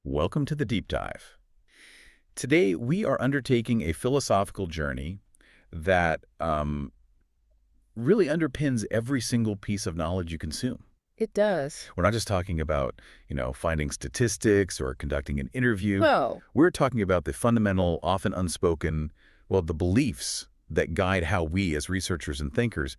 Welcome to the Deep Dive. Today, we are undertaking a philosophical journey that really underpins every single piece of knowledge you consume. It does. We're not just talking about, finding statistics or conducting an interview. No. We're talking about the fundamental, often unspoken, the beliefs that guide how we as researchers and thinkers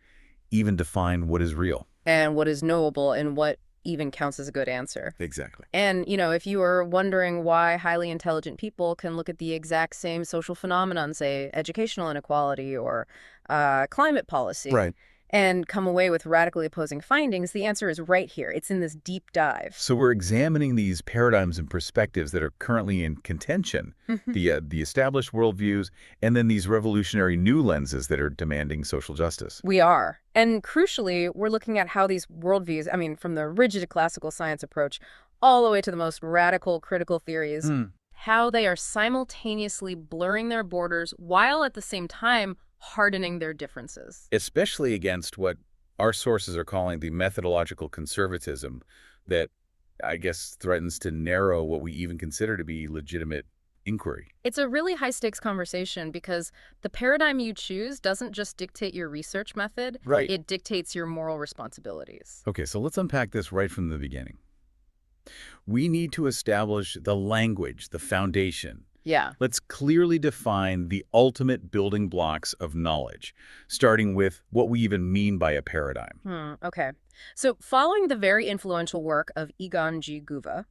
even define what is real. And what is knowable and what even counts as a good answer. Exactly. And, if you are wondering why highly intelligent people can look at the exact same social phenomenon, say educational inequality or climate policy, Right. and come away with radically opposing findings, the answer is right here. It's in this deep dive. So we're examining these paradigms and perspectives that are currently in contention, the established worldviews, and then these revolutionary new lenses that are demanding social justice. We are. And crucially, we're looking at how these worldviews, from the rigid classical science approach all the way to the most radical critical theories, how they are simultaneously blurring their borders while at the same time hardening their differences. Especially against what our sources are calling the methodological conservatism that, I guess, threatens to narrow what we even consider to be legitimate inquiry. It's a really high-stakes conversation because the paradigm you choose doesn't just dictate your research method, Right. It dictates your moral responsibilities. Okay, so let's unpack this right from the beginning. We need to establish the language, the foundation. Yeah. Let's clearly define the ultimate building blocks of knowledge, starting with what we even mean by a paradigm. Okay. So following the very influential work of Egon G. Guva,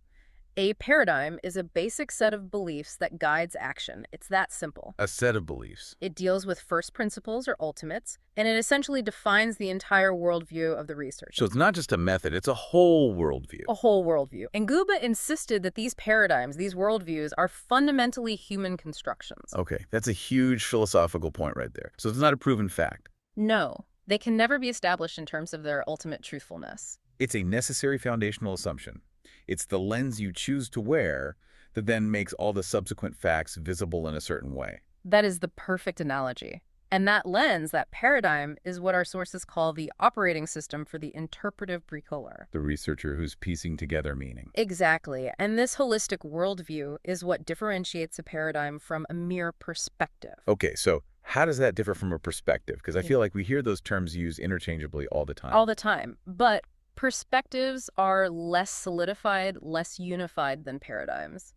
a paradigm is a basic set of beliefs that guides action. It's that simple. A set of beliefs. It deals with first principles or ultimates, and it essentially defines the entire worldview of the researcher. So it's not just a method, it's a whole worldview. A whole worldview. And Guba insisted that these paradigms, these worldviews, are fundamentally human constructions. Okay, that's a huge philosophical point right there. So it's not a proven fact. No, they can never be established in terms of their ultimate truthfulness. It's a necessary foundational assumption. It's the lens you choose to wear that then makes all the subsequent facts visible in a certain way. That is the perfect analogy. And that lens, that paradigm, is what our sources call the operating system for the interpretive bricolaur. The researcher who's piecing together meaning. Exactly. And this holistic worldview is what differentiates a paradigm from a mere perspective. Okay, so how does that differ from a perspective? Because I feel like we hear those terms used interchangeably all the time. All the time. But perspectives are less solidified, less unified than paradigms.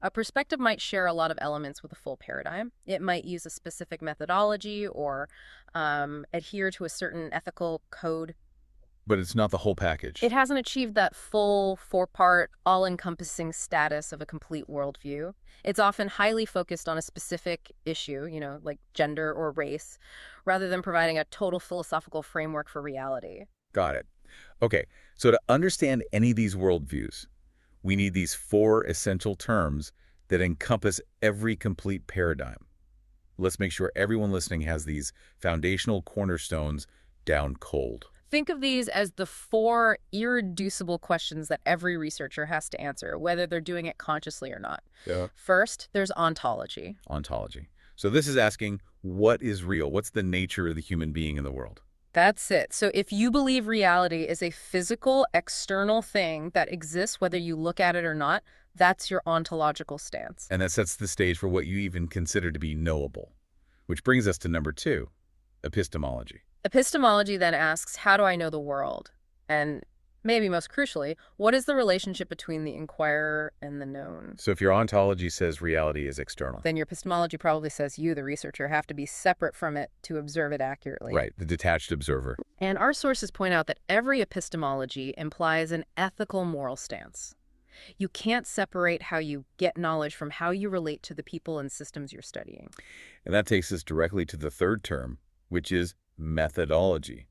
A perspective might share a lot of elements with a full paradigm. It might use a specific methodology or adhere to a certain ethical code. But it's not the whole package. It hasn't achieved that full, four-part, all-encompassing status of a complete worldview. It's often highly focused on a specific issue, like gender or race, rather than providing a total philosophical framework for reality. Got it. Okay, so to understand any of these worldviews, we need these four essential terms that encompass every complete paradigm. Let's make sure everyone listening has these foundational cornerstones down cold. Think of these as the four irreducible questions that every researcher has to answer, whether they're doing it consciously or not. Yeah. First, there's ontology. Ontology. So this is asking, what is real? What's the nature of the human being in the world? That's it. So if you believe reality is a physical, external thing that exists whether you look at it or not, that's your ontological stance. And that sets the stage for what you even consider to be knowable. Which brings us to number 2, epistemology. Epistemology then asks, how do I know the world? And maybe most crucially, what is the relationship between the inquirer and the known? So if your ontology says reality is external. Then your epistemology probably says you, the researcher, have to be separate from it to observe it accurately. Right, the detached observer. And our sources point out that every epistemology implies an ethical moral stance. You can't separate how you get knowledge from how you relate to the people and systems you're studying. And that takes us directly to the third term, which is methodology.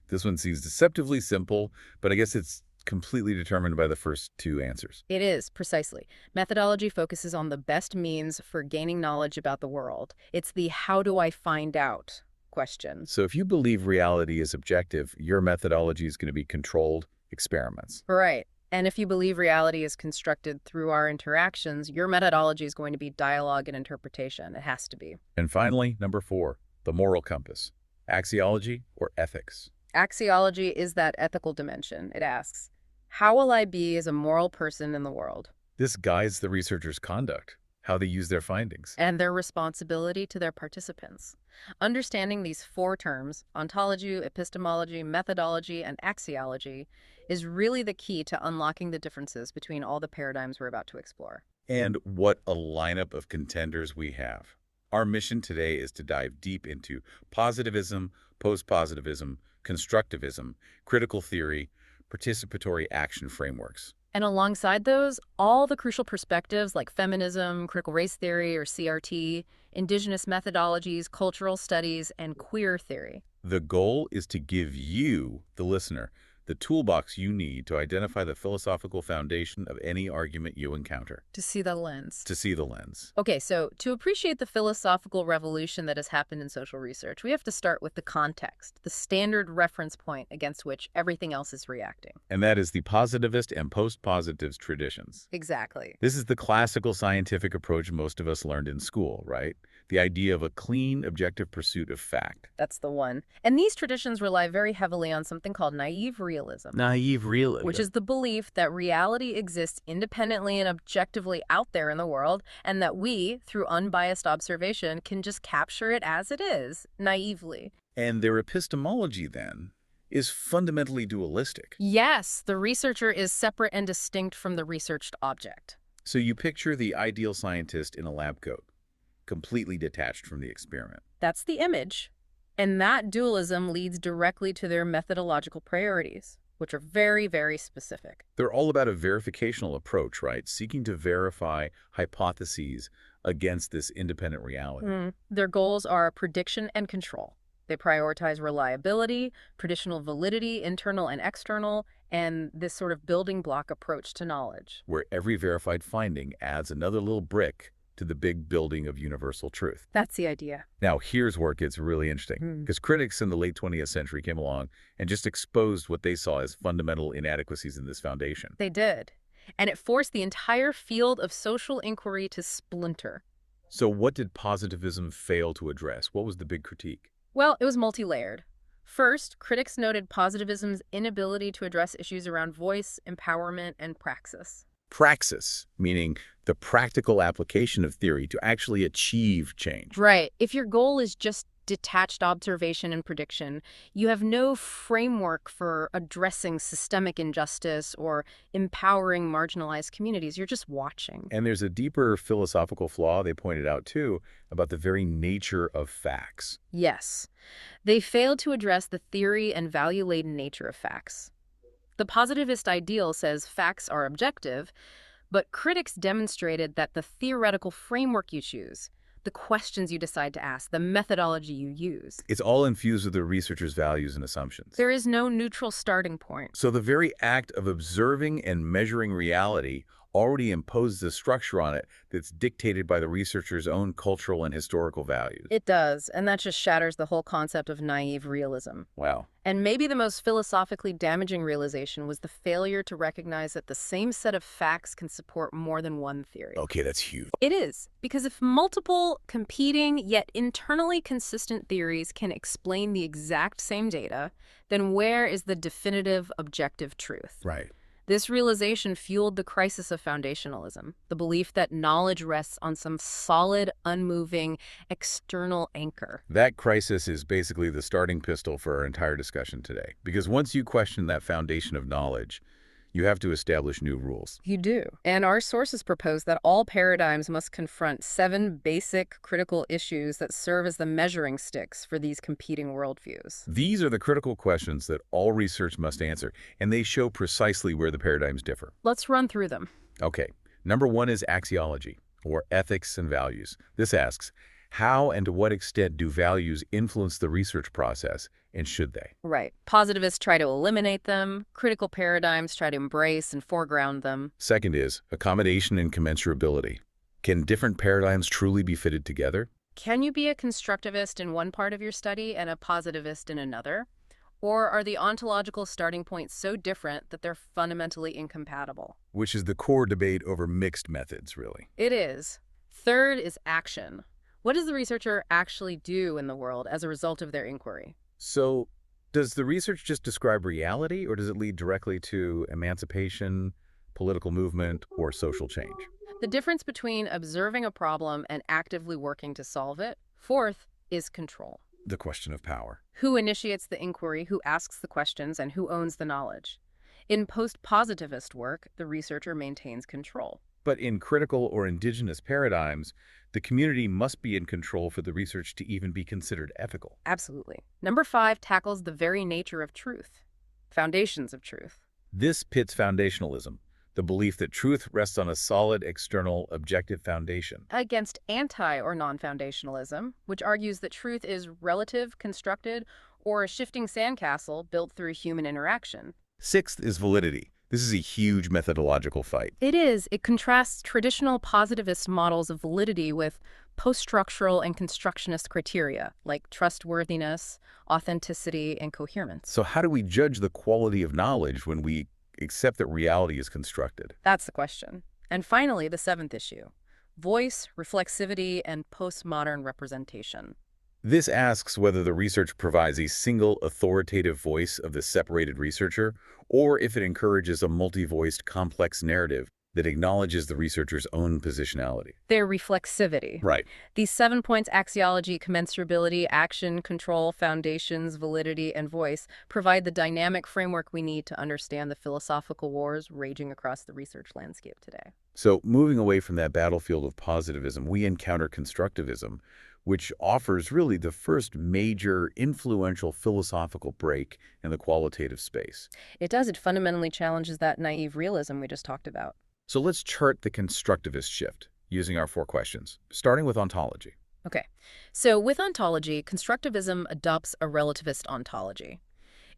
This one seems deceptively simple, but I guess it's completely determined by the first two answers. It is, precisely. Methodology focuses on the best means for gaining knowledge about the world. It's the how do I find out question. So if you believe reality is objective, your methodology is going to be controlled experiments. Right. And if you believe reality is constructed through our interactions, your methodology is going to be dialogue and interpretation. It has to be. And finally, number 4, the moral compass. Axiology or ethics. Axiology is that ethical dimension. It asks, how will I be as a moral person in the world? This guides the researchers' conduct, how they use their findings. And their responsibility to their participants. Understanding these four terms, ontology, epistemology, methodology, and axiology, is really the key to unlocking the differences between all the paradigms we're about to explore. And what a lineup of contenders we have. Our mission today is to dive deep into positivism, post-positivism, constructivism, critical theory, participatory action frameworks. And alongside those, all the crucial perspectives like feminism, critical race theory or CRT, indigenous methodologies, cultural studies, and queer theory. The goal is to give you, the listener, the toolbox you need to identify the philosophical foundation of any argument you encounter. To see the lens. To see the lens. Okay, so to appreciate the philosophical revolution that has happened in social research, we have to start with the context, the standard reference point against which everything else is reacting. And that is the positivist and post-positivist traditions. Exactly. This is the classical scientific approach most of us learned in school, right? The idea of a clean, objective pursuit of fact. That's the one. And these traditions rely very heavily on something called naive realism. Naive realism. Which is the belief that reality exists independently and objectively out there in the world, and that we, through unbiased observation, can just capture it as it is, naively. And their epistemology, then, is fundamentally dualistic. Yes, the researcher is separate and distinct from the researched object. So you picture the ideal scientist in a lab coat, completely detached from the experiment. That's the image. And that dualism leads directly to their methodological priorities, which are very, very specific. They're all about a verificational approach, right? Seeking to verify hypotheses against this independent reality. Their goals are prediction and control. They prioritize reliability, traditional validity, internal and external, and this sort of building block approach to knowledge. Where every verified finding adds another little brick to the big building of universal truth. That's the idea. Now, here's where it gets really interesting, because critics in the late 20th century came along and just exposed what they saw as fundamental inadequacies in this foundation. They did. And it forced the entire field of social inquiry to splinter. So what did positivism fail to address? What was the big critique? Well, it was multi-layered. First, critics noted positivism's inability to address issues around voice, empowerment, and praxis. Praxis, meaning the practical application of theory to actually achieve change. Right. If your goal is just detached observation and prediction, you have no framework for addressing systemic injustice or empowering marginalized communities. You're just watching. And there's a deeper philosophical flaw they pointed out, too, about the very nature of facts. Yes. They failed to address the theory and value-laden nature of facts. The positivist ideal says facts are objective, but critics demonstrated that the theoretical framework you choose, the questions you decide to ask, the methodology you use, it's all infused with the researcher's values and assumptions. there is no neutral starting point. So the very act of observing and measuring reality already imposes a structure on it that's dictated by the researcher's own cultural and historical values. It does, and that just shatters the whole concept of naive realism. Wow. And maybe the most philosophically damaging realization was the failure to recognize that the same set of facts can support more than one theory. Okay, that's huge. It is, because if multiple, competing, yet internally consistent theories can explain the exact same data, then where is the definitive objective truth? Right. This realization fueled the crisis of foundationalism, the belief that knowledge rests on some solid, unmoving, external anchor. That crisis is basically the starting pistol for our entire discussion today. Because once you question that foundation of knowledge, you have to establish new rules. You do. And our sources propose that all paradigms must confront 7 basic critical issues that serve as the measuring sticks for these competing worldviews. These are the critical questions that all research must answer, and they show precisely where the paradigms differ. Let's run through them. Okay, number 1 is axiology, or ethics and values. This asks, how and to what extent do values influence the research process, and should they? Right. Positivists try to eliminate them. Critical paradigms try to embrace and foreground them. Second is accommodation and commensurability. Can different paradigms truly be fitted together? Can you be a constructivist in one part of your study and a positivist in another? Or are the ontological starting points so different that they're fundamentally incompatible? Which is the core debate over mixed methods, really. It is. Third is action. What does the researcher actually do in the world as a result of their inquiry? So, does the research just describe reality, or does it lead directly to emancipation, political movement, or social change. The difference between observing a problem and actively working to solve it. Fourth is control. The question of power. Who initiates the inquiry, who asks the questions, and who owns the knowledge. In post-positivist work, the researcher maintains control. But in critical or indigenous paradigms, the community must be in control for the research to even be considered ethical. Absolutely. Number 5 tackles the very nature of truth. Foundations of truth. This pits foundationalism, the belief that truth rests on a solid, external, objective foundation. Against anti- or non-foundationalism, which argues that truth is relative, constructed, or a shifting sandcastle built through human interaction. Sixth is validity. This is a huge methodological fight. It is. It contrasts traditional positivist models of validity with post-structural and constructionist criteria, like trustworthiness, authenticity, and coherence. So how do we judge the quality of knowledge when we accept that reality is constructed? That's the question. And finally, the 7th issue: voice, reflexivity, and postmodern representation. This asks whether the research provides a single authoritative voice of the separated researcher, or if it encourages a multi-voiced, complex narrative that acknowledges the researcher's own positionality. Their reflexivity. Right. These 7 points: axiology, commensurability, action, control, foundations, validity, and voice, provide the dynamic framework we need to understand the philosophical wars raging across the research landscape today. So moving away from that battlefield of positivism, we encounter constructivism, which offers really the first major influential philosophical break in the qualitative space. It does. It fundamentally challenges that naive realism we just talked about. So let's chart the constructivist shift using our 4 questions, starting with ontology. Okay, so with ontology, constructivism adopts a relativist ontology.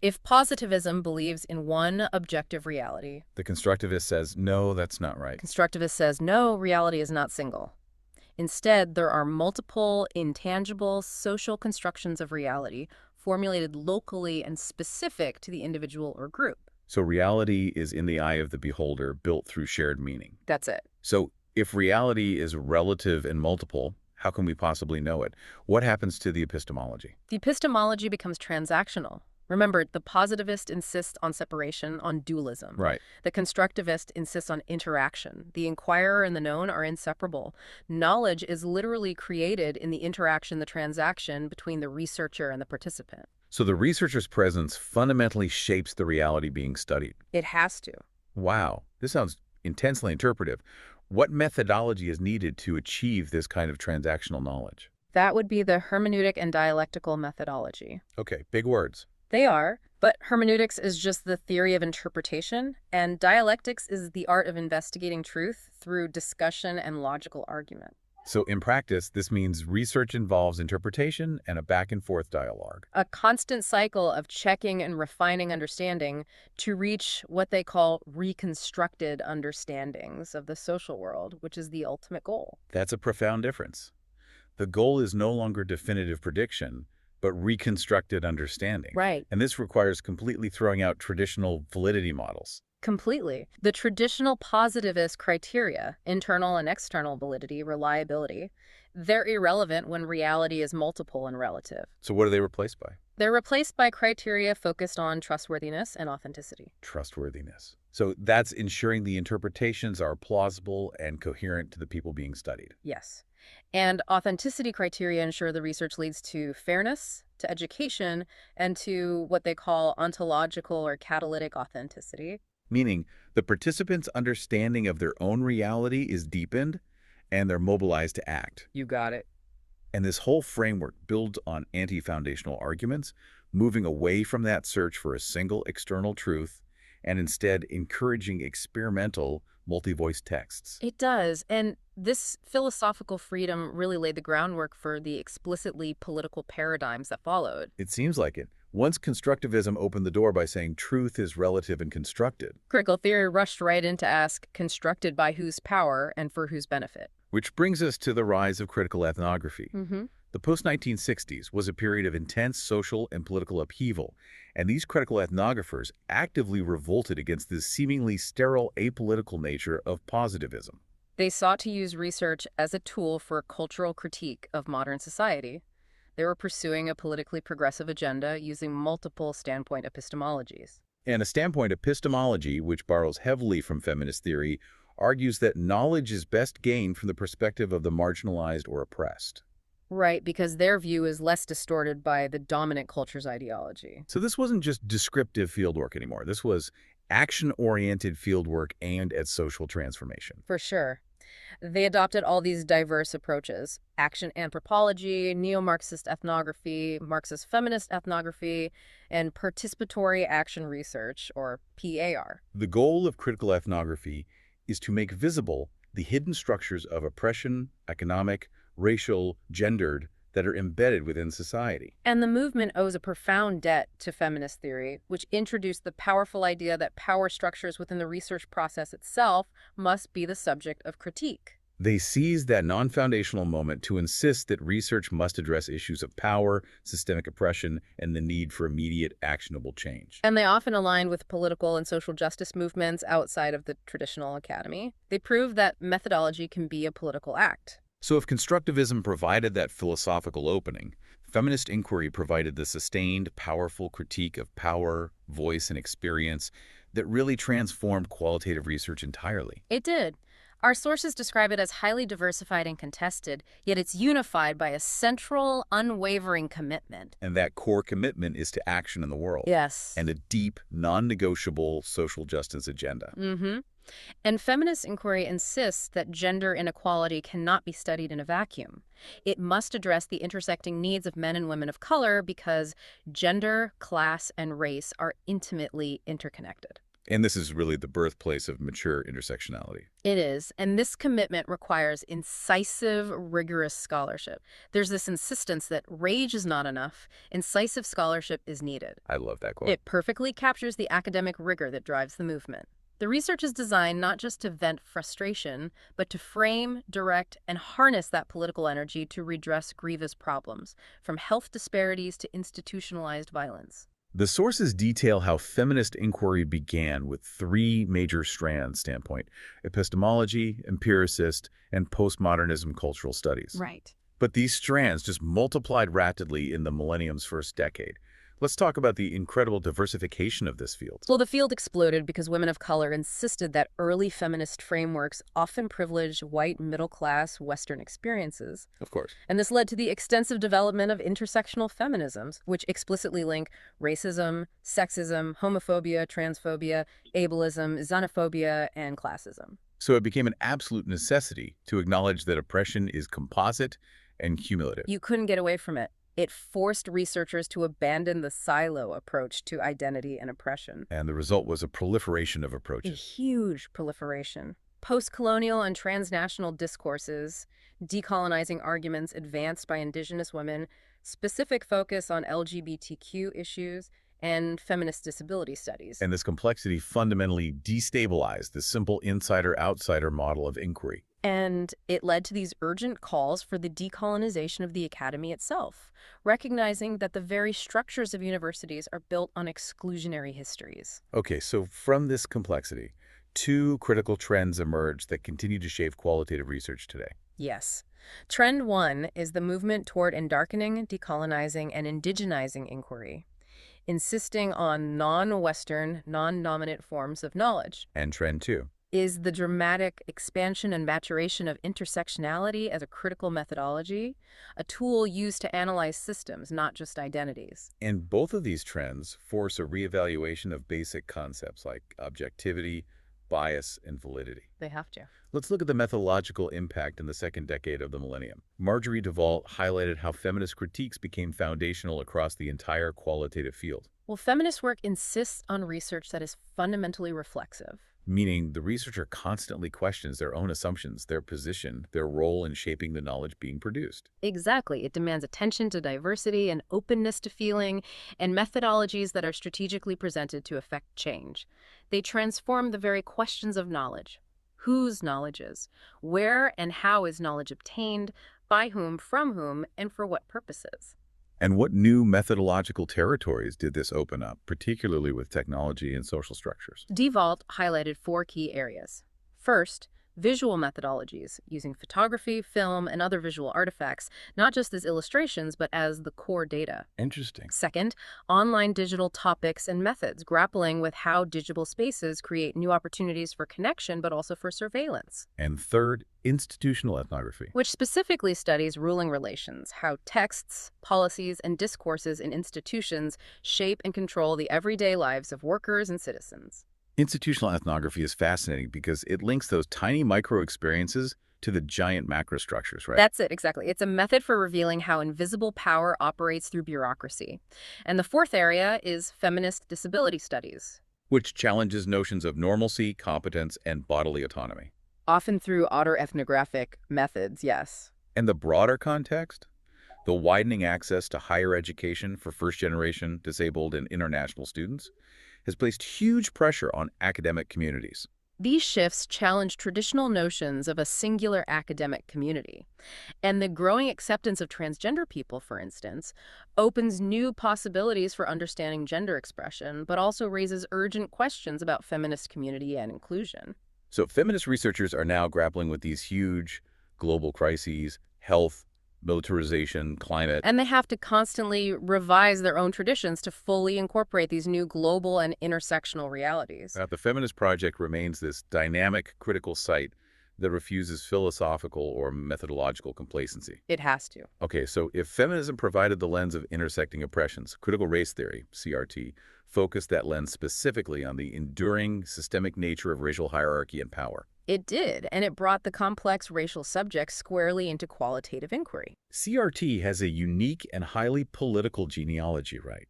If positivism believes in one objective reality, The constructivist says, no, that's not right. constructivist says, no, reality is not single. Instead, there are multiple, intangible, social constructions of reality formulated locally and specific to the individual or group. So reality is in the eye of the beholder, built through shared meaning. That's it. So if reality is relative and multiple, how can we possibly know it? What happens to the epistemology? The epistemology becomes transactional. Remember, the positivist insists on separation, on dualism. Right. The constructivist insists on interaction. The inquirer and the known are inseparable. Knowledge is literally created in the interaction, the transaction between the researcher and the participant. So the researcher's presence fundamentally shapes the reality being studied. It has to. Wow, this sounds intensely interpretive. What methodology is needed to achieve this kind of transactional knowledge? That would be the hermeneutic and dialectical methodology. Okay, big words. They are, but hermeneutics is just the theory of interpretation, and dialectics is the art of investigating truth through discussion and logical argument. So in practice, this means research involves interpretation and a back-and-forth dialogue. A constant cycle of checking and refining understanding to reach what they call reconstructed understandings of the social world, which is the ultimate goal. That's a profound difference. The goal is no longer definitive prediction, but reconstructed understanding. Right. And this requires completely throwing out traditional validity models. Completely. The traditional positivist criteria, internal and external validity, reliability, they're irrelevant when reality is multiple and relative. So what are they replaced by? They're replaced by criteria focused on trustworthiness and authenticity. Trustworthiness. So that's ensuring the interpretations are plausible and coherent to the people being studied. Yes. And authenticity criteria ensure the research leads to fairness, to education, and to what they call ontological or catalytic authenticity. Meaning the participants' understanding of their own reality is deepened and they're mobilized to act. You got it. And this whole framework builds on anti-foundational arguments, moving away from that search for a single external truth and instead encouraging experimental multi-voice texts. It does. And this philosophical freedom really laid the groundwork for the explicitly political paradigms that followed. It seems like it. Once constructivism opened the door by saying truth is relative and constructed, Critical theory rushed right in to ask, constructed by whose power and for whose benefit? which brings us to the rise of critical ethnography. Mm-hmm. The post-1960s was a period of intense social and political upheaval, and these critical ethnographers actively revolted against the seemingly sterile, apolitical nature of positivism. They sought to use research as a tool for a cultural critique of modern society. They were pursuing a politically progressive agenda using multiple standpoint epistemologies. And a standpoint, epistemology, which borrows heavily from feminist theory, argues that knowledge is best gained from the perspective of the marginalized or oppressed. Right, because their view is less distorted by the dominant culture's ideology. So this wasn't just descriptive fieldwork anymore. This was action-oriented fieldwork aimed at social transformation. For sure. They adopted all these diverse approaches: action anthropology, neo-Marxist ethnography, Marxist feminist ethnography, and participatory action research, or PAR. The goal of critical ethnography is to make visible the hidden structures of oppression, economic, racial, gendered, that are embedded within society. And the movement owes a profound debt to feminist theory, which introduced the powerful idea that power structures within the research process itself must be the subject of critique. They seized that non-foundational moment to insist that research must address issues of power, systemic oppression, and the need for immediate, actionable change. And they often aligned with political and social justice movements outside of the traditional academy. They proved that methodology can be a political act. So if constructivism provided that philosophical opening, feminist inquiry provided the sustained, powerful critique of power, voice, and experience that really transformed qualitative research entirely. It did. Our sources describe it as highly diversified and contested, yet it's unified by a central, unwavering commitment. And that core commitment is to action in the world. Yes. And a deep, non-negotiable social justice agenda. Mm-hmm. And feminist inquiry insists that gender inequality cannot be studied in a vacuum. It must address the intersecting needs of men and women of color because gender, class, and race are intimately interconnected. And this is really the birthplace of mature intersectionality. It is, and this commitment requires incisive, rigorous scholarship. There's this insistence that rage is not enough, incisive scholarship is needed. I love that quote. It perfectly captures the academic rigor that drives the movement. The research is designed not just to vent frustration, but to frame, direct, and harness that political energy to redress grievous problems, from health disparities to institutionalized violence. The sources detail how feminist inquiry began with three major strands standpoint: epistemology, empiricist, and postmodernism cultural studies. Right. But these strands just multiplied rapidly in the millennium's first decade. Let's talk about the incredible diversification of this field. Well, the field exploded because women of color insisted that early feminist frameworks often privileged white, middle-class, Western experiences. Of course. And this led to the extensive development of intersectional feminisms, which explicitly link racism, sexism, homophobia, transphobia, ableism, xenophobia, and classism. So it became an absolute necessity to acknowledge that oppression is composite and cumulative. You couldn't get away from it. It forced researchers to abandon the silo approach to identity and oppression. And the result was a proliferation of A approaches. huge proliferation. Post-colonial and transnational discourses, decolonizing arguments advanced by indigenous women, specific focus on LGBTQ issues, and feminist disability studies. And this complexity fundamentally destabilized the simple insider-outsider model of inquiry. And it led to these urgent calls for the decolonization of the academy itself, recognizing that the very structures of universities are built on exclusionary histories. Okay, so from this complexity, two critical trends emerged that continue to shape qualitative research today. Yes. Trend one is the movement toward endarkening, decolonizing, and indigenizing inquiry, insisting on non-Western, non-dominant forms of knowledge. And trend two Is the dramatic expansion and maturation of intersectionality as a critical methodology, a tool used to analyze systems, not just identities. And both of these trends force a reevaluation of basic concepts like objectivity, bias, and validity. They have to. Let's look at the methodological impact in the second decade of the millennium. Marjorie DeVault highlighted how feminist critiques became foundational across the entire qualitative field, Well, feminist work insists on research that is fundamentally reflexive. meaning the researcher constantly questions their own assumptions, their position, their role in shaping the knowledge being produced. Exactly. It demands attention to diversity and openness to feeling, and methodologies that are strategically presented to effect change. They transform the very questions of knowledge. Whose knowledge is? Where and how is knowledge obtained? By whom, from whom, and for what purposes? And what new methodological territories did this open up, particularly with technology and social structures? DeVault highlighted four key areas. First, visual methodologies, using photography, film, and other visual artifacts, not just as illustrations, but as the core data. Interesting. Second, online digital topics and methods, grappling with how digital spaces create new opportunities for connection, but also for surveillance. And third, institutional ethnography. Which specifically studies ruling relations, how texts, policies, and discourses in institutions shape and control the everyday lives of workers and citizens. Institutional ethnography is fascinating because it links those tiny micro experiences to the giant macro structures, right? That's it, exactly. It's a method for revealing how invisible power operates through bureaucracy. And the fourth area is feminist disability studies, Which challenges notions of normalcy, competence, and bodily autonomy. often through autoethnographic methods, yes. And the broader context? The widening access to higher education for first-generation disabled and international students has placed huge pressure on academic communities. These shifts challenge traditional notions of a singular academic community. And the growing acceptance of transgender people, for instance, opens new possibilities for understanding gender expression, but also raises urgent questions about feminist community and inclusion. So feminist researchers are now grappling with these huge global crises: health, militarization, climate. And they have to constantly revise their own traditions to fully incorporate these new global and intersectional realities. The Feminist Project remains this dynamic, critical site that refuses philosophical or methodological complacency. It has to. Okay, so if feminism provided the lens of intersecting oppressions, critical race theory, CRT, focused that lens specifically on the enduring systemic nature of racial hierarchy and power. It did, and it brought the complex racial subjects squarely into qualitative inquiry. CRT has a unique and highly political genealogy, right?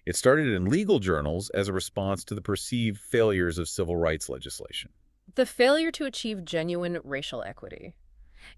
It started in legal journals as a response to the perceived failures of civil rights legislation. The failure to achieve genuine racial equity.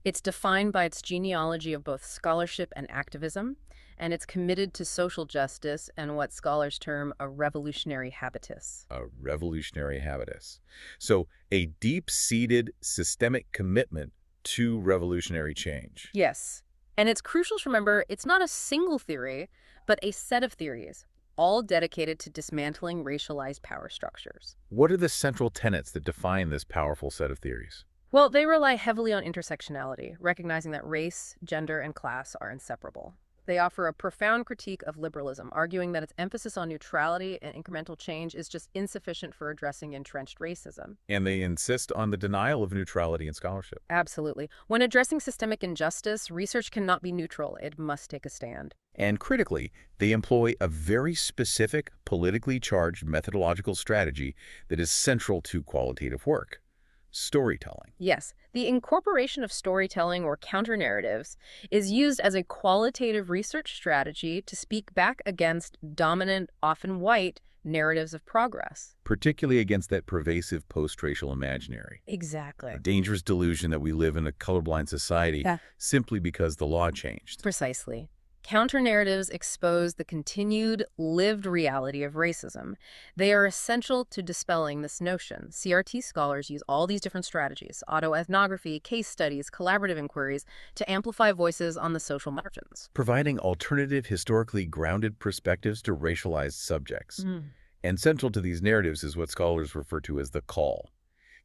It's defined by its genealogy of both scholarship and activism, and it's committed to social justice and what scholars term a revolutionary habitus. A revolutionary habitus. So a deep-seated systemic commitment to revolutionary change. Yes, and it's crucial to remember it's not a single theory, but a set of theories, all dedicated to dismantling racialized power structures. What are the central tenets that define this powerful set of theories? Well, they rely heavily on intersectionality, recognizing that race, gender, and class are inseparable. They offer a profound critique of liberalism, arguing that its emphasis on neutrality and incremental change is just insufficient for addressing entrenched racism. And they insist on the denial of neutrality in scholarship. Absolutely. When addressing systemic injustice, research cannot be neutral. It must take a stand. And critically, they employ a very specific, politically charged methodological strategy that is central to qualitative work: storytelling. Yes, the incorporation of storytelling or counter-narratives is used as a qualitative research strategy to speak back against dominant, often white, narratives of progress. Particularly against that pervasive post-racial imaginary. Exactly. A dangerous delusion that we live in a colorblind society simply because the law changed. Precisely. Counter-narratives expose the continued, lived reality of racism. They are essential to dispelling this notion. CRT scholars use all these different strategies: autoethnography, case studies, collaborative inquiries, to amplify voices on the social margins. Providing alternative, historically grounded perspectives to racialized subjects. And central to these narratives is what scholars refer to as the call.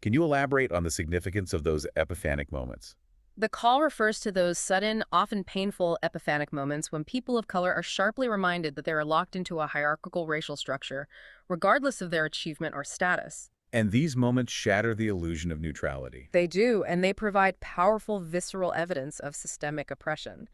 Can you elaborate on the significance of those epiphanic moments? The call refers to those sudden, often painful epiphanic moments when people of color are sharply reminded that they are locked into a hierarchical racial structure, regardless of their achievement or status. And these moments shatter the illusion of neutrality. They do, and they provide powerful, visceral evidence of systemic oppression.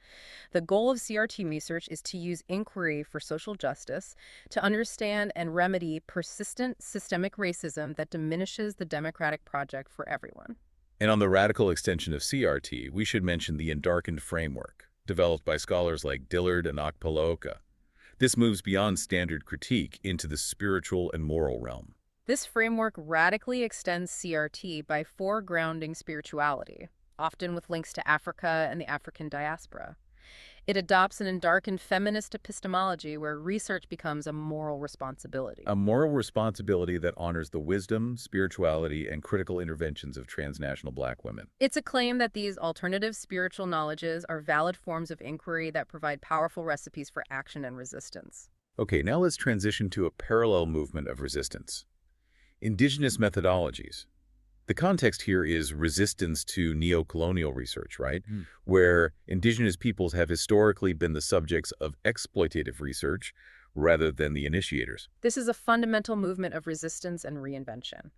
The goal of CRT research is to use inquiry for social justice to understand and remedy persistent systemic racism that diminishes the democratic project for everyone. And on the radical extension of CRT, we should mention the Endarkened framework, developed by scholars like Dillard and Akpalaoka. This moves beyond standard critique into the spiritual and moral realm. This framework radically extends CRT by foregrounding spirituality, often with links to Africa and the African diaspora. It adopts an endarkened feminist epistemology where research becomes a moral responsibility. A moral responsibility that honors the wisdom, spirituality, and critical interventions of transnational Black women. It's a claim that these alternative spiritual knowledges are valid forms of inquiry that provide powerful recipes for action and resistance. Okay, now let's transition to a parallel movement of resistance: indigenous methodologies. The context here is resistance to neocolonial research, right? Hmm. Where indigenous peoples have historically been the subjects of exploitative research rather than the initiators. This is a fundamental movement of resistance and reinvention.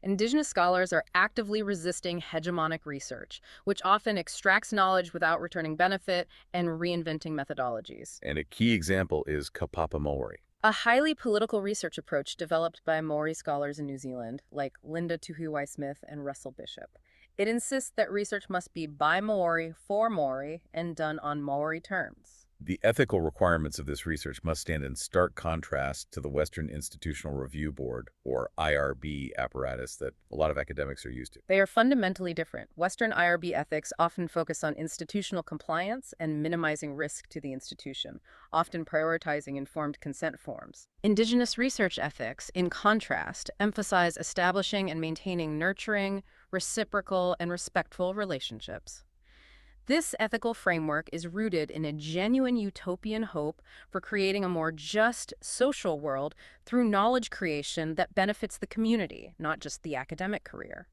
Indigenous scholars are actively resisting hegemonic research, which often extracts knowledge without returning benefit and reinventing methodologies. And a key example is Kapapa Maori. A highly political research approach developed by Maori scholars in New Zealand, like Linda Tuhiwai-Smith and Russell Bishop. It insists that research must be by Maori, for Maori, and done on Maori terms. The ethical requirements of this research must stand in stark contrast to the Western Institutional Review Board, or IRB, apparatus that a lot of academics are used to. They are fundamentally different. Western IRB ethics often focus on institutional compliance and minimizing risk to the institution, often prioritizing informed consent forms. Indigenous research ethics, in contrast, emphasize establishing and maintaining nurturing, reciprocal, and respectful relationships. This ethical framework is rooted in a genuine utopian hope for creating a more just social world through knowledge creation that benefits the community, not just the academic career.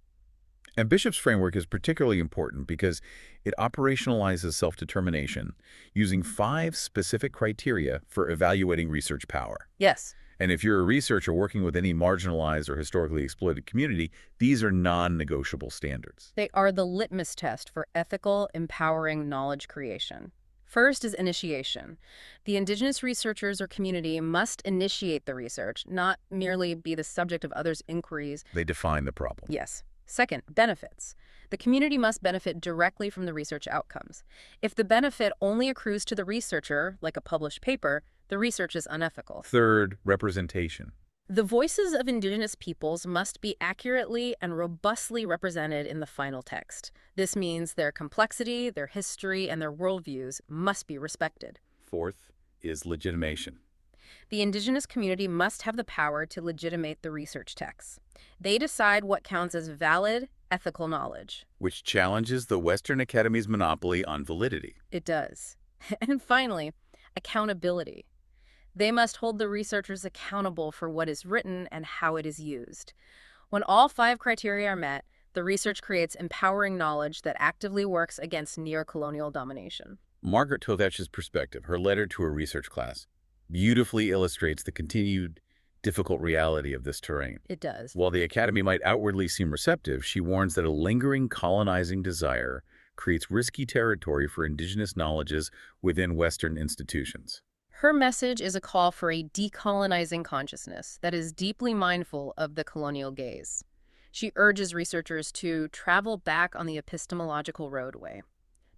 And Bishop's framework is particularly important because it operationalizes self-determination using 5 specific criteria for evaluating research power. Yes. And if you're a researcher working with any marginalized or historically exploited community, these are non-negotiable standards. They are the litmus test for ethical, empowering knowledge creation. First is initiation. The Indigenous researchers or community must initiate the research, not merely be the subject of others' inquiries. They define the problem. Yes. Second, benefits. The community must benefit directly from the research outcomes. If the benefit only accrues to the researcher, like a published paper, the research is unethical. Third, representation. The voices of Indigenous peoples must be accurately and robustly represented in the final text. This means their complexity, their history, and their worldviews must be respected. Fourth is legitimation. The Indigenous community must have the power to legitimate the research texts. They decide what counts as valid, ethical knowledge. Which challenges the Western Academy's monopoly on validity. It does. And finally, accountability. They must hold the researchers accountable for what is written and how it is used. When all 5 criteria are met, the research creates empowering knowledge that actively works against neocolonial domination. Margaret Tovach's perspective, her letter to her research class, beautifully illustrates the continued difficult reality of this terrain. It does. While the Academy might outwardly seem receptive, she warns that a lingering colonizing desire creates risky territory for Indigenous knowledges within Western institutions. Her message is a call for a decolonizing consciousness that is deeply mindful of the colonial gaze. She urges researchers to travel back on the epistemological roadway,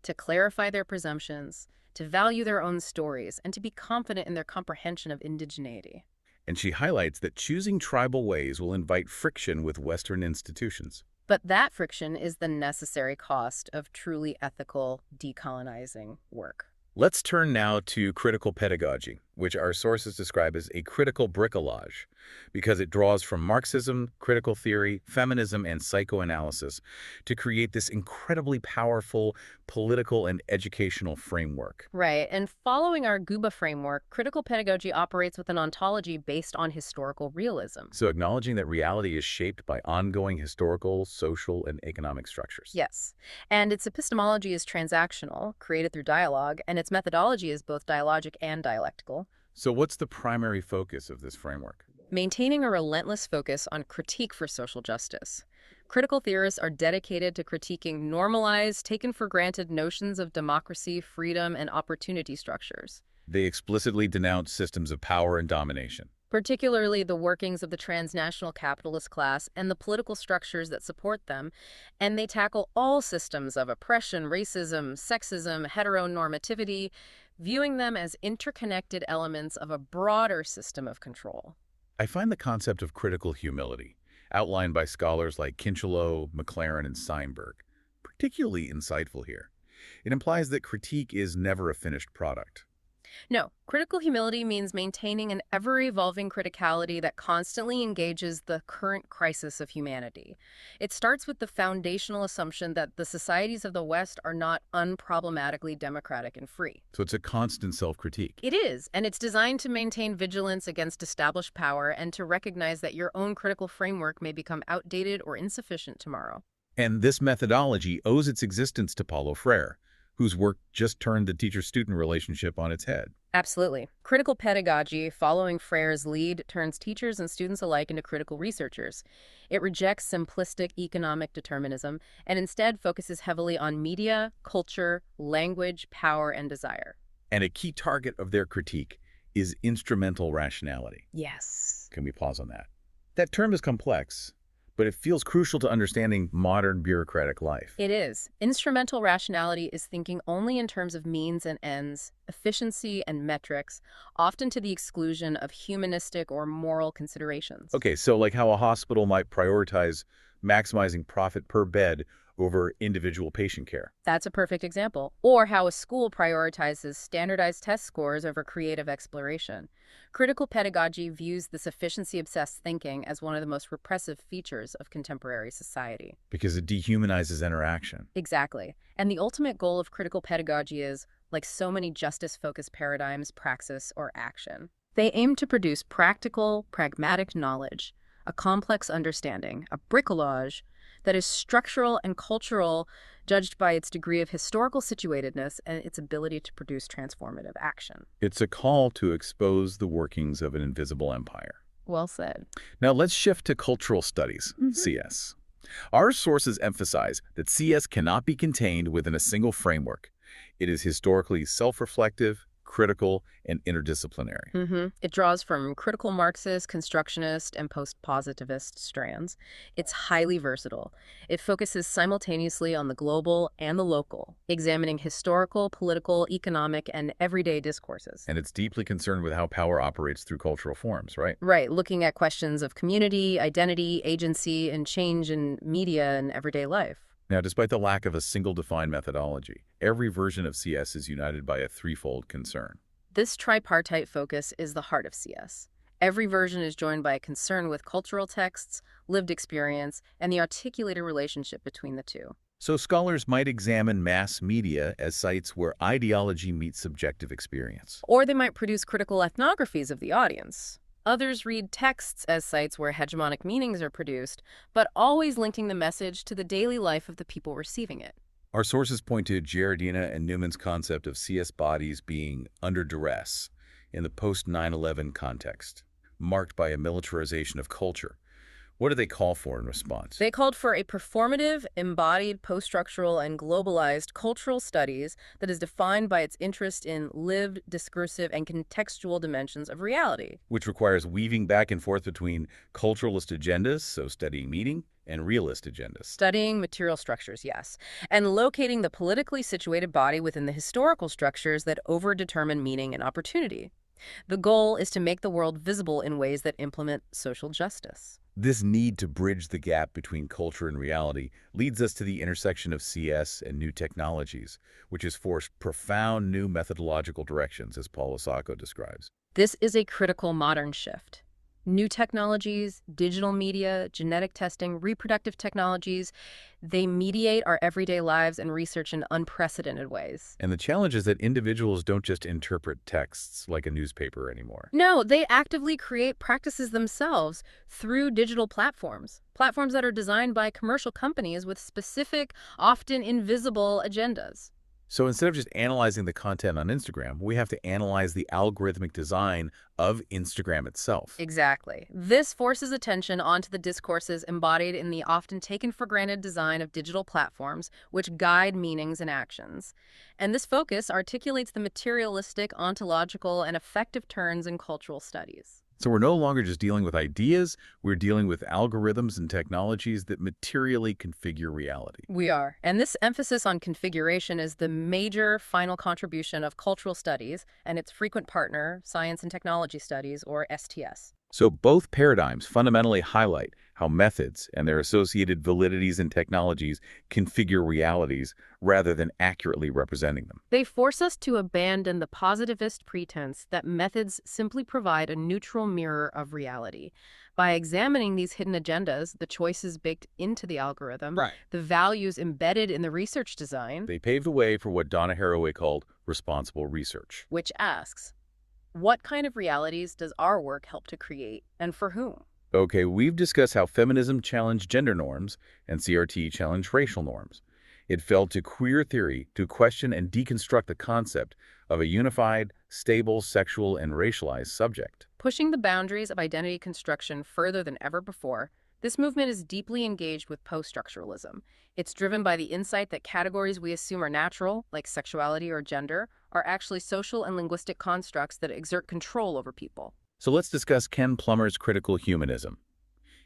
to clarify their presumptions, to value their own stories, and to be confident in their comprehension of indigeneity. And she highlights that choosing tribal ways will invite friction with Western institutions. But that friction is the necessary cost of truly ethical decolonizing work. Let's turn now to critical pedagogy, which our sources describe as a critical bricolage, because it draws from Marxism, critical theory, feminism, and psychoanalysis to create this incredibly powerful political and educational framework. Right, and following our GUBA framework, critical pedagogy operates with an ontology based on historical realism. So acknowledging that reality is shaped by ongoing historical, social, and economic structures. Yes, and its epistemology is transactional, created through dialogue, and its methodology is both dialogic and dialectical. So what's the primary focus of this framework? Maintaining a relentless focus on critique for social justice. Critical theorists are dedicated to critiquing normalized, taken-for-granted notions of democracy, freedom, and opportunity structures. They explicitly denounce systems of power and domination. Particularly the workings of the transnational capitalist class and the political structures that support them, and they tackle all systems of oppression, racism, sexism, heteronormativity, viewing them as interconnected elements of a broader system of control. I find the concept of critical humility, outlined by scholars like Kincheloe, McLaren, and Steinberg, particularly insightful here. It implies that critique is never a finished product. No, critical humility means maintaining an ever-evolving criticality that constantly engages the current crisis of humanity. It starts with the foundational assumption that the societies of the West are not unproblematically democratic and free. So it's a constant self-critique. It is, and it's designed to maintain vigilance against established power and to recognize that your own critical framework may become outdated or insufficient tomorrow. And this methodology owes its existence to Paulo Freire, whose work just turned the teacher-student relationship on its head. Absolutely. Critical pedagogy, following Freire's lead, turns teachers and students alike into critical researchers. It rejects simplistic economic determinism and instead focuses heavily on media, culture, language, power, and desire. And a key target of their critique is instrumental rationality. Yes. Can we pause on that? That term is complex, but it feels crucial to understanding modern bureaucratic life. It is. Instrumental rationality is thinking only in terms of means and ends, efficiency and metrics, often to the exclusion of humanistic or moral considerations. Okay, so like how a hospital might prioritize maximizing profit per bed over individual patient care. That's a perfect example. Or how a school prioritizes standardized test scores over creative exploration. Critical pedagogy views this efficiency-obsessed thinking as one of the most repressive features of contemporary society. Because it dehumanizes interaction. Exactly. And the ultimate goal of critical pedagogy is, like so many justice-focused paradigms, praxis, or action. They aim to produce practical, pragmatic knowledge, a complex understanding, a bricolage that is structural and cultural, judged by its degree of historical situatedness and its ability to produce transformative action. It's a call to expose the workings of an invisible empire. Well said. Now let's shift to cultural studies, CS. Our sources emphasize that CS cannot be contained within a single framework. It is historically self-reflective, critical, and interdisciplinary. It draws from critical Marxist, constructionist, and post-positivist strands. It's highly versatile. It focuses simultaneously on the global and the local, examining historical, political, economic, and everyday discourses. And it's deeply concerned with how power operates through cultural forms, right? Right, looking at questions of community, identity, agency, and change in media and everyday life. Now, despite the lack of a single defined methodology, every version of CS is united by a threefold concern. This tripartite focus is the heart of CS. Every version is joined by a concern with cultural texts, lived experience, and the articulated relationship between the two. So scholars might examine mass media as sites where ideology meets subjective experience. Or they might produce critical ethnographies of the audience. Others read texts as sites where hegemonic meanings are produced, but always linking the message to the daily life of the people receiving it. Our sources point to Giardina and Newman's concept of CS bodies being under duress in the post-9/11 context, marked by a militarization of culture. What do they call for in response? They called for a performative, embodied, post-structural, and globalized cultural studies that is defined by its interest in lived, discursive, and contextual dimensions of reality. Which requires weaving back and forth between culturalist agendas, so studying meaning, and realist agendas. Studying material structures, yes, and locating the politically situated body within the historical structures that overdetermine meaning and opportunity. The goal is to make the world visible in ways that implement social justice. This need to bridge the gap between culture and reality leads us to the intersection of CS and new technologies, which has forced profound new methodological directions, as Paul Osako describes. This is a critical modern shift. New technologies, digital media, genetic testing, reproductive technologies, they mediate our everyday lives and research in unprecedented ways. And the challenge is that individuals don't just interpret texts like a newspaper anymore. No, they actively create practices themselves through digital platforms that are designed by commercial companies with specific, often invisible agendas. So instead of just analyzing the content on Instagram, we have to analyze the algorithmic design of Instagram itself. Exactly. This forces attention onto the discourses embodied in the often taken-for-granted design of digital platforms, which guide meanings and actions. And this focus articulates the materialistic, ontological, and affective turns in cultural studies. So we're no longer just dealing with ideas, we're dealing with algorithms and technologies that materially configure reality. We are. And this emphasis on configuration is the major final contribution of cultural studies and its frequent partner, science and technology studies, or STS. So both paradigms fundamentally highlight how methods and their associated validities and technologies configure realities rather than accurately representing them. They force us to abandon the positivist pretense that methods simply provide a neutral mirror of reality. By examining these hidden agendas, the choices baked into the algorithm, Right. the values embedded in the research design, They paved the way for what Donna Haraway called responsible research. which asks, what kind of realities does our work help to create, and for whom? Okay, we've discussed how feminism challenged gender norms and CRT challenged racial norms. It fell to queer theory to question and deconstruct the concept of a unified, stable, sexual, and racialized subject. Pushing the boundaries of identity construction further than ever before, this movement is deeply engaged with post-structuralism. It's driven by the insight that categories we assume are natural, like sexuality or gender, are actually social and linguistic constructs that exert control over people. So let's discuss Ken Plummer's critical humanism.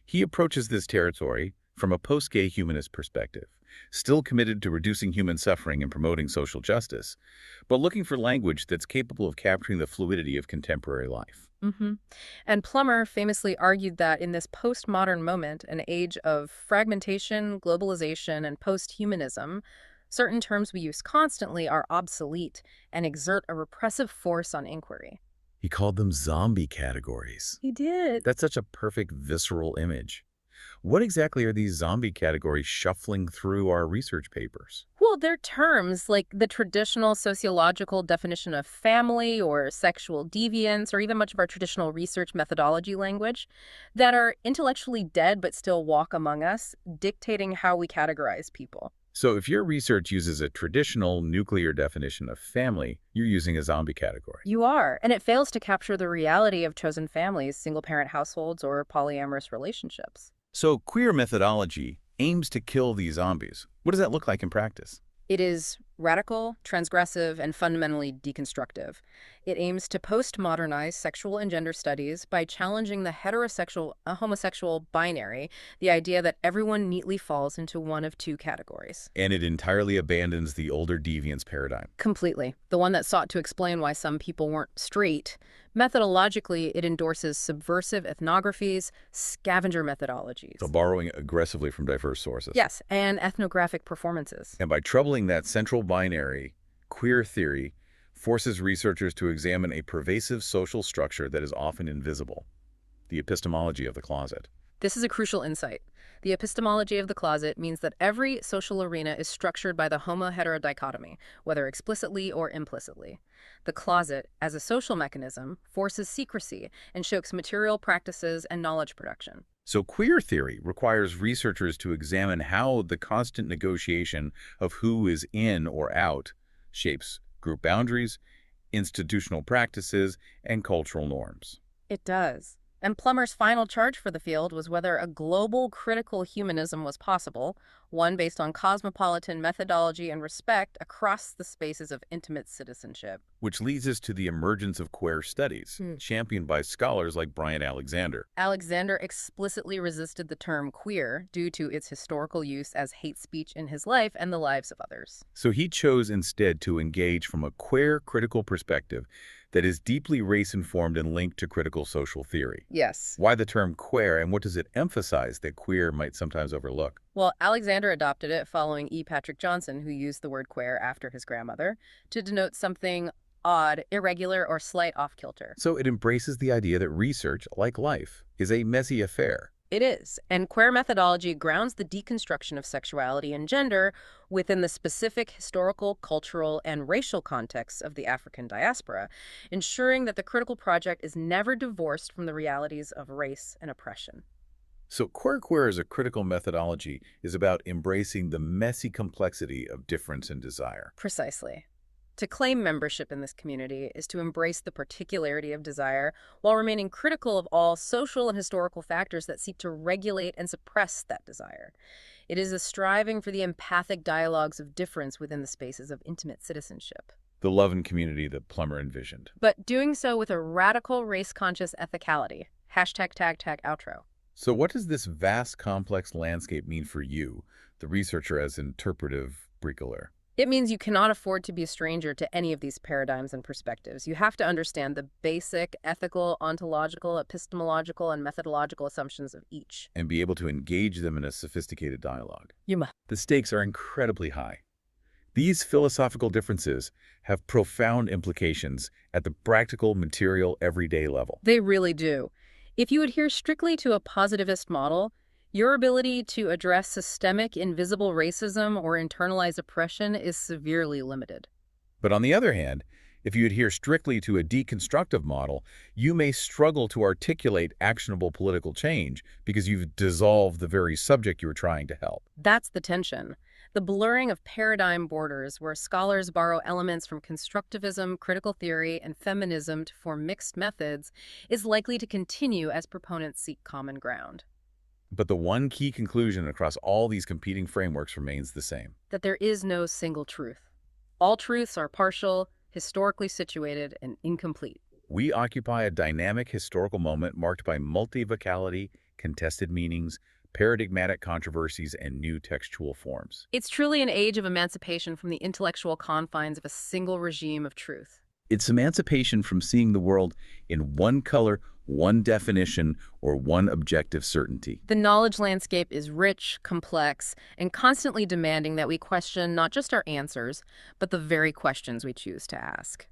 He approaches this territory from a post-gay humanist perspective, still committed to reducing human suffering and promoting social justice, but looking for language that's capable of capturing the fluidity of contemporary life. And Plummer famously argued that in this postmodern moment, an age of fragmentation, globalization, and post-humanism, certain terms we use constantly are obsolete and exert a repressive force on inquiry. He called them zombie categories. He did. That's such a perfect visceral image. What exactly are these zombie categories shuffling through our research papers? Well, they're terms like the traditional sociological definition of family or sexual deviance, or even much of our traditional research methodology language, that are intellectually dead but still walk among us, dictating how we categorize people. So if your research uses a traditional nuclear definition of family, you're using a zombie category. You are, and it fails to capture the reality of chosen families, single-parent households, or polyamorous relationships. So queer methodology aims to kill these zombies. What does that look like in practice? It is radical, transgressive, and fundamentally deconstructive. It aims to postmodernize sexual and gender studies by challenging the heterosexual, homosexual binary, the idea that everyone neatly falls into one of two categories. And it entirely abandons the older deviance paradigm. Completely. The one that sought to explain why some people weren't straight. Methodologically, it endorses subversive ethnographies, scavenger methodologies. So borrowing aggressively from diverse sources. Yes, and ethnographic performances. And by troubling that central binary, queer theory forces researchers to examine a pervasive social structure that is often invisible, the epistemology of the closet. This is a crucial insight. The epistemology of the closet means that every social arena is structured by the homo-hetero dichotomy, whether explicitly or implicitly. The closet, as a social mechanism, forces secrecy and chokes material practices and knowledge production. So queer theory requires researchers to examine how the constant negotiation of who is in or out shapes group boundaries, institutional practices, and cultural norms. It does. And Plummer's final charge for the field was whether a global critical humanism was possible, one based on cosmopolitan methodology and respect across the spaces of intimate citizenship. Which leads us to the emergence of queer studies, championed by scholars like Brian Alexander. Alexander explicitly resisted the term queer due to its historical use as hate speech in his life and the lives of others. So he chose instead to engage from a queer critical perspective that is deeply race-informed and linked to critical social theory. Yes. Why the term queer, and what does it emphasize that queer might sometimes overlook? Well, Alexander adopted it following E. Patrick Johnson, who used the word queer after his grandmother, to denote something odd, irregular, or slight off-kilter. So it embraces the idea that research, like life, is a messy affair. It is, and queer methodology grounds the deconstruction of sexuality and gender within the specific historical, cultural, and racial contexts of the African diaspora, ensuring that the critical project is never divorced from the realities of race and oppression. So queer as a critical methodology is about embracing the messy complexity of difference and desire. Precisely. To claim membership in this community is to embrace the particularity of desire while remaining critical of all social and historical factors that seek to regulate and suppress that desire. It is a striving for the empathic dialogues of difference within the spaces of intimate citizenship. The love and community that Plummer envisioned. But doing so with a radical race-conscious ethicality. Hashtag tag outro. So what does this vast, complex landscape mean for you, the researcher as interpretive bricoleur? It means you cannot afford to be a stranger to any of these paradigms and perspectives. You have to understand the basic ethical, ontological, epistemological, and methodological assumptions of each. and be able to engage them in a sophisticated dialogue. You must. The stakes are incredibly high. These philosophical differences have profound implications at the practical, material, everyday level. They really do. If you adhere strictly to a positivist model, your ability to address systemic invisible racism or internalized oppression is severely limited. But on the other hand, if you adhere strictly to a deconstructive model, you may struggle to articulate actionable political change because you've dissolved the very subject you were trying to help. That's the tension. The blurring of paradigm borders, where scholars borrow elements from constructivism, critical theory, and feminism to form mixed methods, is likely to continue as proponents seek common ground. But the one key conclusion across all these competing frameworks remains the same. That there is no single truth. All truths are partial, historically situated, and incomplete. We occupy a dynamic historical moment marked by multivocality, contested meanings, paradigmatic controversies, and new textual forms. It's truly an age of emancipation from the intellectual confines of a single regime of truth. It's emancipation from seeing the world in one color, one definition, or one objective certainty. The knowledge landscape is rich, complex, and constantly demanding that we question not just our answers, but the very questions we choose to ask.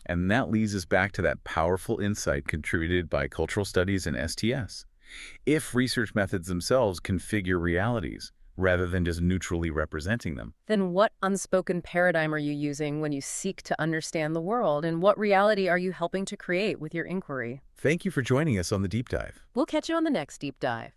And that leads us back to that powerful insight contributed by cultural studies and STS. If research methods themselves configure realities, rather than just neutrally representing them, Then what unspoken paradigm are you using when you seek to understand the world, and what reality are you helping to create with your inquiry? thank you for joining us on the Deep Dive. We'll catch you on the next deep dive.